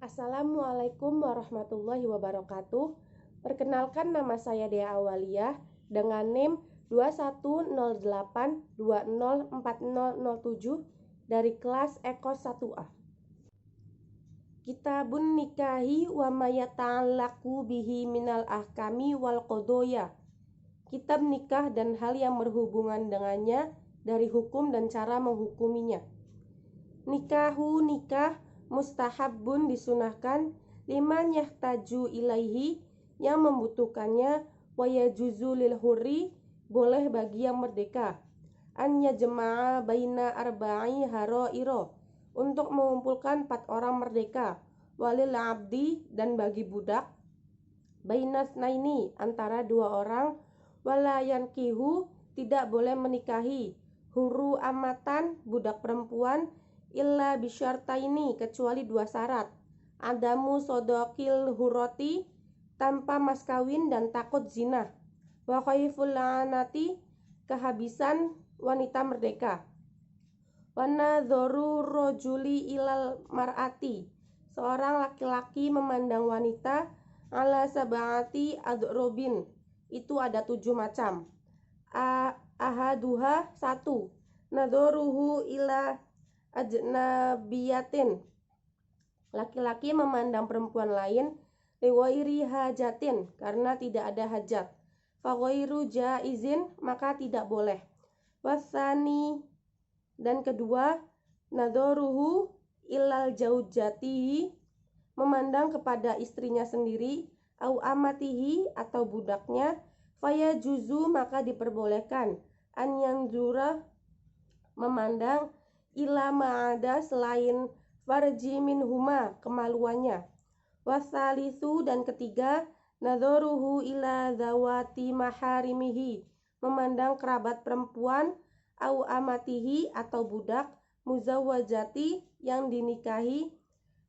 Assalamualaikum warahmatullahi wabarakatuh. Perkenalkan, nama saya Dea Awaliyah dengan NIM 2108204007 dari kelas Ekos 1A. Kitabun nikahi wa ma yata'allaqu bihi minal ahkami wal qodoya. Kitab nikah dan hal yang berhubungan dengannya dari hukum dan cara menghukuminya. Nikahu nikah mustahabun disunahkan liman yahtaju ilaihi yang membutuhkannya, wa yajuzu lil hurri boleh bagi yang merdeka, an yajma'a baina arba'i harairo untuk mengumpulkan 4 orang merdeka, walil abdi dan bagi budak, bainas naini antara 2 orang, wala yankihu tidak boleh menikahi, huru amatan budak perempuan, illa bisyartaini kecuali 2 syarat, adamu sodokil huroti tanpa mas kawin dan takut zina, wa khaiful anati kehabisan wanita merdeka, wa nadzoru rojuli ilal mar'ati seorang laki-laki memandang wanita, ala sab'ati adrobin itu ada 7 macam, ahaduha 1 nadzoruhu ila ajnabiyatin laki-laki memandang perempuan lain, liwairi hajatin karena tidak ada hajat, faghairu jaizin maka tidak boleh, wasani dan kedua nadzoruhu ilal jaujatihi memandang kepada istrinya sendiri, au amatihi atau budaknya, faya juzu maka diperbolehkan, an yanzura memandang ila ma'ada selain farji minhuma kemaluannya, wasalisu dan ketiga nadzoruhu ila zawati maharimihi memandang kerabat perempuan, au amatihi atau budak, muzawwajati yang dinikahi,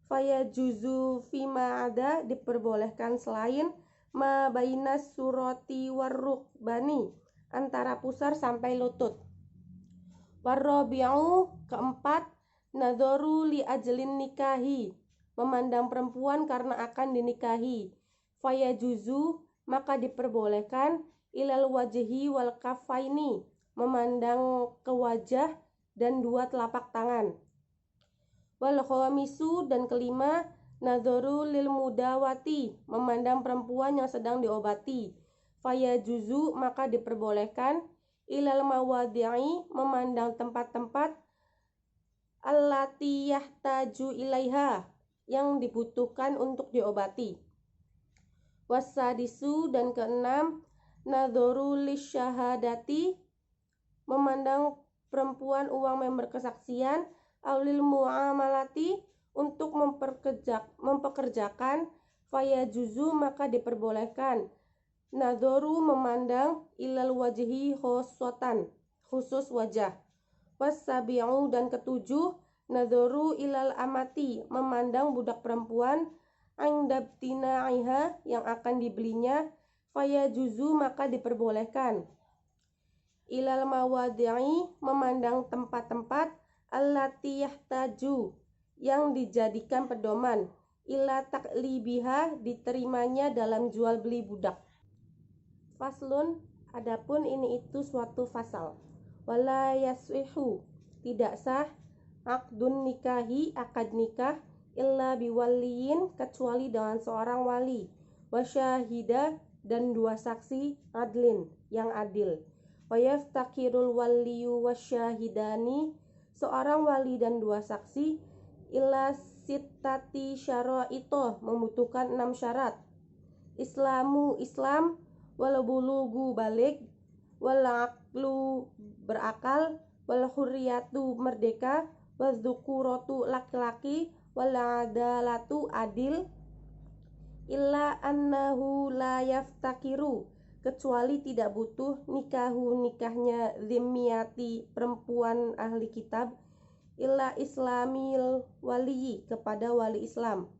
faya juzu fima ada diperbolehkan selain ma bainas surati warrukbani antara pusar sampai lutut, warrabi'u keempat nadzoru li ajlin nikahi memandang perempuan karena akan dinikahi, faya juzu maka diperbolehkan ilal wajhi wal kafaini memandang ke wajah dan 2 telapak tangan, wal khamisu dan kelima nadzoru lil mudawati memandang perempuan yang sedang diobati, faya juzu maka diperbolehkan ilal mawadi'i memandang tempat-tempat allati yahtaju ilaiha yang dibutuhkan untuk diobati, wasadisu dan keenam nadzoru lisyahadati memandang perempuan uang member kesaksian, aulil muamalati untuk mempekerjakan, faya juzu maka diperbolehkan nadzoru memandang ilal wajhi khosotan khusus wajah, wasabi'u dan ketujuh nadzoru ilal amati memandang budak perempuan, indabtina'iha yang akan dibelinya, faya juzu maka diperbolehkan ilal mawadi'i memandang tempat-tempat allati yahtaju yang dijadikan pedoman, ila taklibiha diterimanya dalam jual beli budak. Faslun, adapun ini itu suatu fasal, wala yaswihu tidak sah aqdun nikahi akad nikah illa biwaliyin kecuali dengan seorang wali, wasyahida dan 2 saksi adlin yang adil, wayaftakirul waliyu wasyahidani seorang wali dan 2 saksi illa sittati syara'ito membutuhkan 6 syarat, islamu Islam, wal bulugu balik, wal aqlu berakal, wal hurriyatu merdeka, wal dzukuratu laki-laki, wal adalatu adil, illa annahu la yaftakiru kecuali tidak butuh nikahu nikahnya zimmiyati perempuan ahli kitab, illa islamil waliyi kepada wali Islam,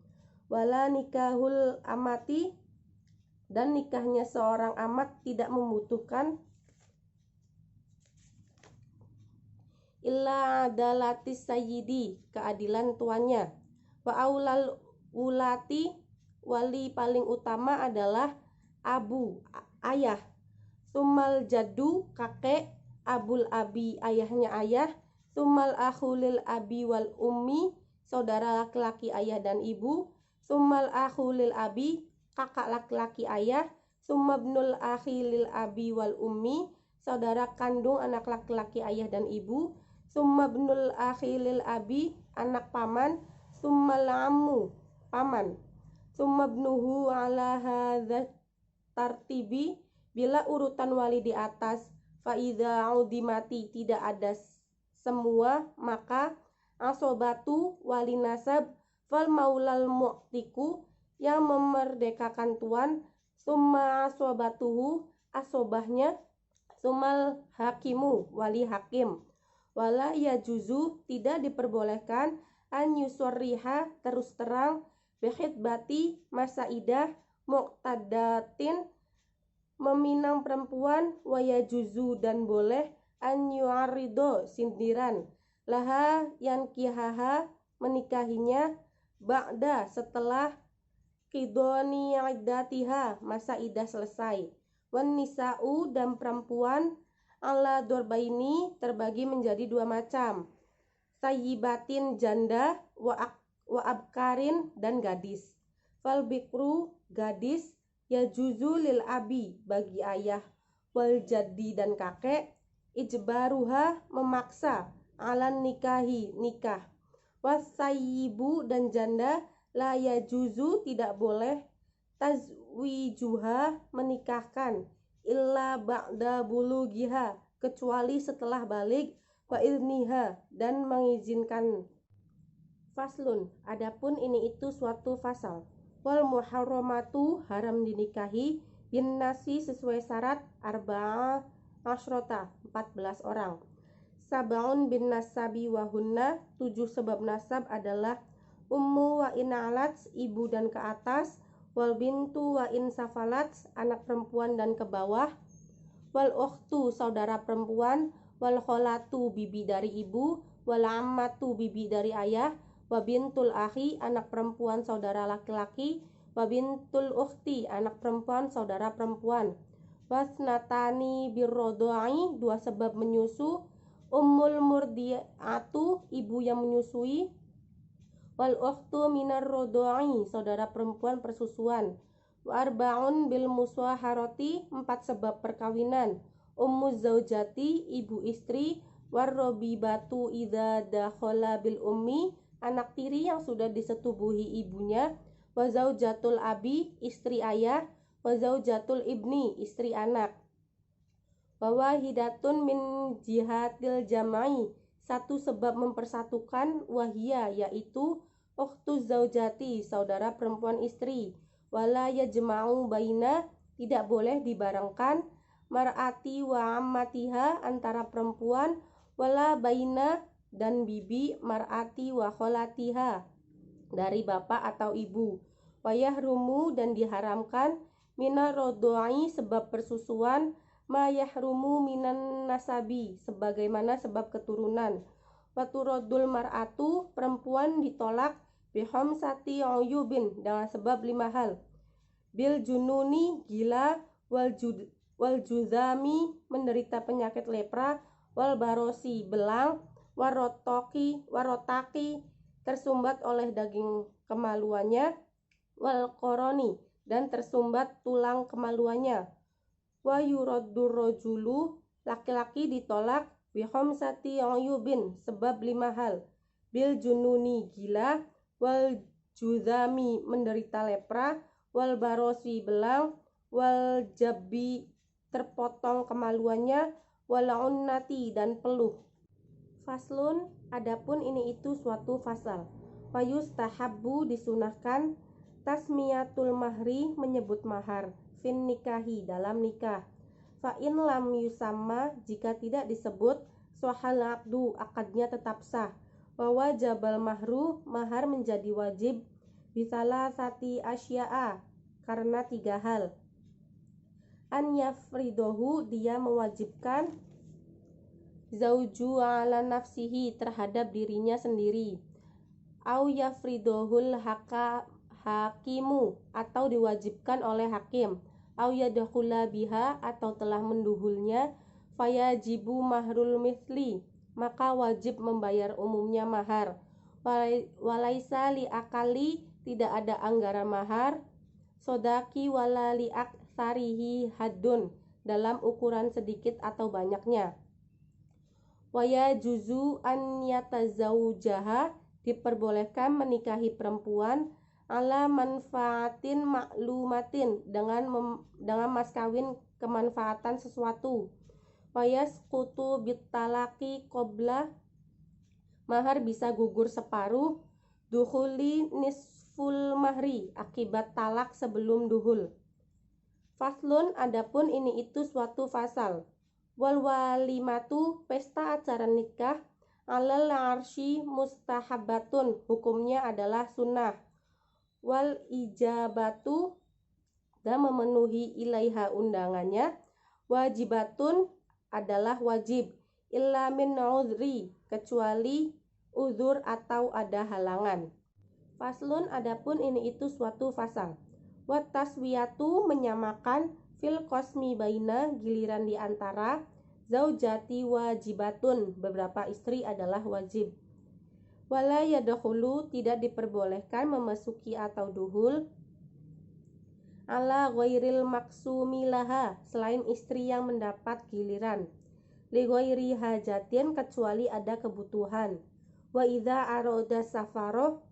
wala nikahul amati dan nikahnya seorang amat tidak membutuhkan, illa adalatis sayyidi keadilan tuannya, wa aulal wulati, wali paling utama adalah abu, ayah. Sumal jaddu, kakek. Abul abi, ayahnya ayah. Sumal akhulil abi wal ummi, saudara laki-laki ayah dan ibu. Sumal akhulil abi, kakak laki-laki ayah. Sumabnul akhilil abi wal ummi, saudara kandung anak laki-laki ayah dan ibu. Sumabnul akhilil abi, anak paman. Summal ammu, paman. Sumabnuhu ala hadza tartibi, bila urutan wali di atas. Faidha audimati, tidak ada semua, maka asobatu, wali nasab. Fal maulal mu'tiku, yang memerdekakan tuan. Summa asobatuhu, asobahnya. Sumal hakimu, wali hakim. Wala yajuzu, tidak diperbolehkan. An yusorriha, terus terang. Bihitbati, masaidah. Muqtadatin, meminang perempuan. Waya juzu, dan boleh. An yu'arido, sindiran. Laha yankihaha, menikahinya. Ba'da, setelah. Qidoni iddatiha, masa idah selesai. Wan nisa'u, dan perempuan. Ala dorbaini, terbagi menjadi dua macam. Sayyibatin, janda. Wa abkarin, dan gadis. Fal bikru, gadis. Ya juzu lil abi, bagi ayah. Wal jaddi, dan kakek. Ijbaruha, memaksa. Alan nikahi, nikah. Wasayyibu, dan janda. La ya juzu, tidak boleh. Tazwijuha, menikahkan. Illa ba'da bulughiha, kecuali setelah balik. Wa ilniha, dan mengizinkan. Faslun, adapun ini itu suatu fasal. Wal muharramatu, haram dinikahi. Bin nasi, sesuai syarat. Arba'a asyrota, 14 orang. Sab'un bin nasabi wahunna, 7 sebab nasab adalah ummu wa in alat, ibu dan ke atas. Wal bintu wa in safalat, anak perempuan dan ke bawah. Wal ukhtu, saudara perempuan. Wal kholatu, bibi dari ibu. Wal ammatu, bibi dari ayah. Wa bintul akhi, anak perempuan saudara laki-laki. Wa bintul ukhti, anak perempuan saudara perempuan. Wasnatani birrodai, 2 sebab menyusu. Ummul murdiatu, ibu yang menyusui. Wal ukhtu minar rodai, saudara perempuan persusuan. Wa arba'un bil muswaharati, 4 sebab perkawinan. Ummuz zaujati, ibu istri. Warrobibatu idza dakhala bil ummi, anak tiri yang sudah disetubuhi ibunya. Wa zaujatul abi, istri ayah. Wa zaujatul ibni, istri anak. Wa wahidatun min jihatil jamai, 1 sebab mempersatukan. Wahia, yaitu ukhtuz zaujati, saudara perempuan istri. Wala yajma'u baina, tidak boleh dibarengkan. Mar'ati wa ammatiha, antara perempuan. Wala baina, dan bibi. Mar'ati wa kholatiha, dari bapak atau ibu. Wayahrumu, dan diharamkan. Minar rodoi, sebab persusuan. Ma yahrumu minan nasabi, sebagaimana sebab keturunan. Waturodul mar'atu, perempuan ditolak. Bihomsati uyubin, dengan sebab 5 hal. Bil jununi, gila. Wal juzami, menderita penyakit lepra. Wal barosi, belang. Warotaki, tersumbat oleh daging kemaluannya. Wal koroni, dan tersumbat tulang kemaluannya. Wa yuraddur rajulu, laki-laki ditolak. Bihomsati uyubin, sebab 5 hal. Bil jununi, gila. Wal juzami, menderita lepra. Wal barosi, belang. Wal jabbi, terpotong kemaluannya. Wal unnati, dan peluh. Faslun, adapun ini itu suatu fasal. Fayustahabbu, disunahkan. Tasmiyatul mahri, menyebut mahar. Fin nikahi, dalam nikah. Fa in lam yusamma, jika tidak disebut. Sohal aqdu, akadnya tetap sah. Wa wajabal mahru, mahar menjadi wajib. Bisalah sati asya'a, karena 3 hal. An yafridohu, dia mewajibkan. Zauju ala nafsihi, terhadap dirinya sendiri. Au yafridohul hakimu atau diwajibkan oleh hakim, au yadkhula biha atau telah menduhulnya, fayajibu mahrul mithli maka wajib membayar umumnya mahar, walaisa li akali tidak ada anggaran mahar, sodaki wala li aktsarihi haddun dalam ukuran sedikit atau banyaknya. Waya juzu an yatazawjaha diperbolehkan menikahi perempuan ala manfaatin maklumatin dengan mas kawin kemanfaatan sesuatu. Wayasqutu bitalaqi qabla mahar bisa gugur separuh duhuli nisful mahri akibat talak sebelum duhul. Faslun adapun ini itu suatu fasal. Wal walimatu pesta acara nikah alal arsy mustahabatun hukumnya adalah sunnah. Wal ijabatu dan memenuhi ilaiha undangannya wajibatun adalah wajib illa min udhri kecuali uzur atau ada halangan. Faslun adapun ini itu suatu fasal. Wat taswiyatu menyamakan fil qasmi baina giliran di antara zaujati wajibatun beberapa istri adalah wajib. Wala yadkhulu tidak diperbolehkan memasuki atau duhul ala ghairil maksumi laha selain istri yang mendapat giliran, li ghairi hajatin kecuali ada kebutuhan. Wa idza arada safaroh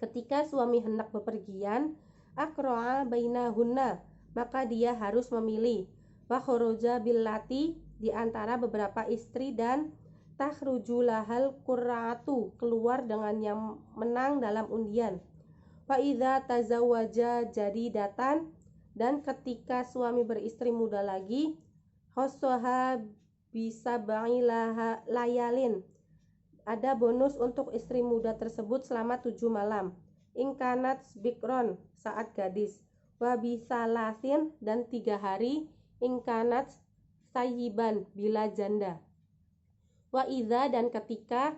ketika suami hendak bepergian, akro'a bainahunna maka dia harus memilih wa kharaja billati di antara beberapa istri dan takhruju lahal qurratu keluar dengan yang menang dalam undian. Fa idza tazawwaja jadidatan dan ketika suami beristri muda lagi, khossoha bisa layalin ada bonus untuk istri muda tersebut selama 7 malam. Ingkanat bikron saat gadis, wabisalasin dan 3 hari, ingkanat sayyiban bila janda. Wa idza dan ketika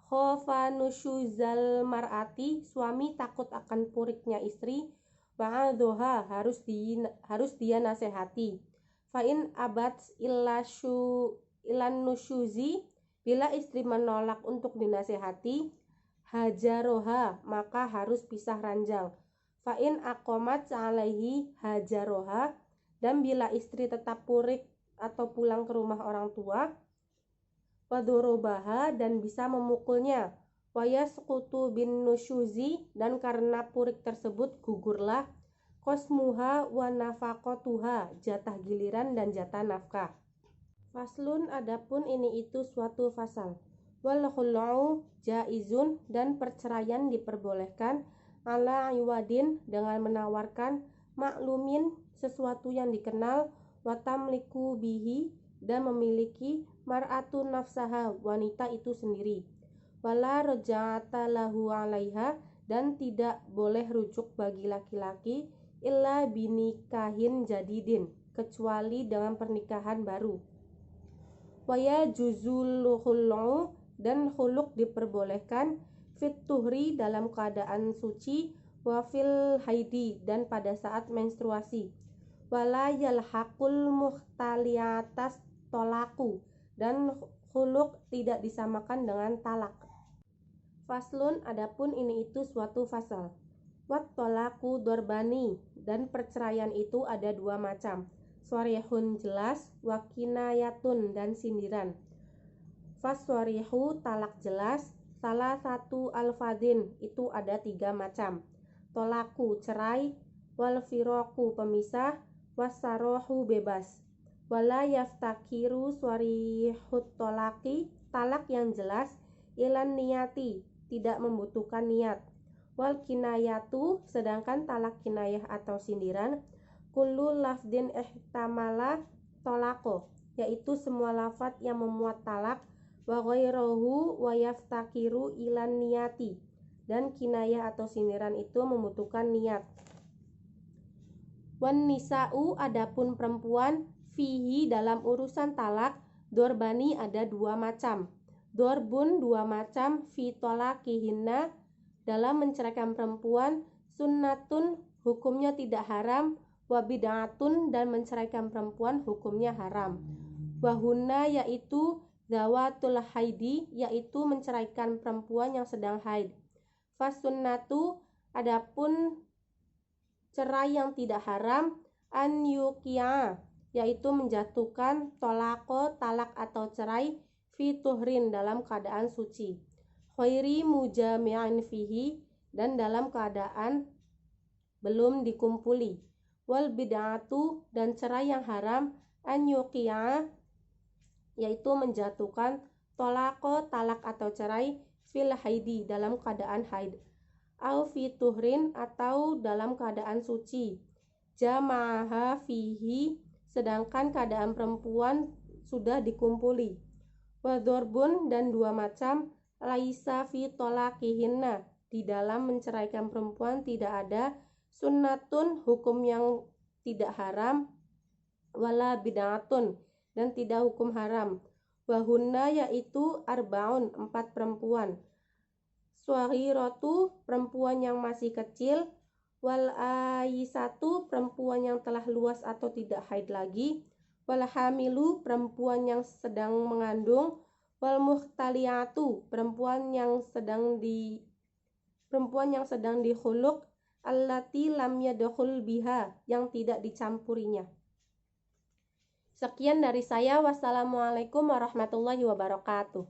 khofa nusyuzal mar'ati suami takut akan puriknya istri, wa'adhoha harus dia nasihati. Fa in abat ilan nusyuzi bila istri menolak untuk dinasihati, hajaroha maka harus pisah ranjang. Fa'in aqomat alaihi hajaroha dan bila istri tetap purik atau pulang ke rumah orang tua, wadorobaha dan bisa memukulnya, wayasqutu bin nusyuzi dan karena purik tersebut gugurlah kosmuha wa nafaqatuha jatah giliran dan jatah nafkah. Faslun adapun ini itu suatu fasal. Wal khul'u jaizun dan perceraian diperbolehkan ala iwadin dengan menawarkan maklumin sesuatu yang dikenal, watamliku bihi dan memiliki mar'atun nafsaha wanita itu sendiri, wala raja'ata lahu alaiha dan tidak boleh rujuk bagi laki-laki illa binikahin jadidin kecuali dengan pernikahan baru. Waya juzul khul'u dan khuluk diperbolehkan fit tuhri dalam keadaan suci, wafil haidi dan pada saat menstruasi, wala yalhaqul muhtaliatas tolaku dan khuluk tidak disamakan dengan talak. Faslun adapun ini itu suatu fasal. Wat tolaku dorbani dan perceraian itu ada 2 macam, swarihun jelas, wakinayatun dan sindiran. Faswarihu talak jelas, salah satu alfadin itu ada 3 macam, tolaku cerai, wal firoku pemisah, wasarohu bebas. Wala yaftakiru swarihut tolaki talak yang jelas, ilan niyati tidak membutuhkan niat, wal kinayatu sedangkan talak kinayah atau sindiran, kullu lafdin ihtamala tolako yaitu semua lafaz yang memuat talak, wa ghairuhu wa yaftakiru ilan niyati dan kinayah atau sindiran itu membutuhkan niat. Wan nisa'u adapun perempuan fihi dalam urusan talak dorbani ada 2 macam, dorbun 2 macam fi tolakihinna dalam menceraikan perempuan, Sunnatun hukumnya tidak haram, wa bid'atun dan menceraikan perempuan hukumnya haram. Wahunna yaitu zawatul haidi, yaitu menceraikan perempuan yang sedang haid. Fasunnatu adapun cerai yang tidak haram, an yuqi'a yaitu menjatuhkan tolako talak atau cerai fi tuhrin dalam keadaan suci, khairi mujami'an fihi dan dalam keadaan belum dikumpuli, wal bid'atu dan cerai yang haram an yuqi'a yaitu menjatuhkan tolako talak atau cerai fil haidi dalam keadaan haid, au fi tuhrin atau dalam keadaan suci, jama'aha fihi sedangkan keadaan perempuan sudah dikumpuli, wadzorbun dan dua macam, laisa fi tolakihinna di dalam menceraikan perempuan tidak ada sunnatun hukum yang tidak haram, wala bid'atun dan tidak hukum haram. Wahunna yaitu arbaun 4 perempuan, sughiratu perempuan yang masih kecil, wal aisatu perempuan yang telah luas atau tidak haid lagi, wal hamilu perempuan yang sedang mengandung, wal muhtaliatu perempuan yang sedang dihuluk, allati lam yadkhul biha yang tidak dicampurinya. Sekian dari saya. Wassalamualaikum warahmatullahi wabarakatuh.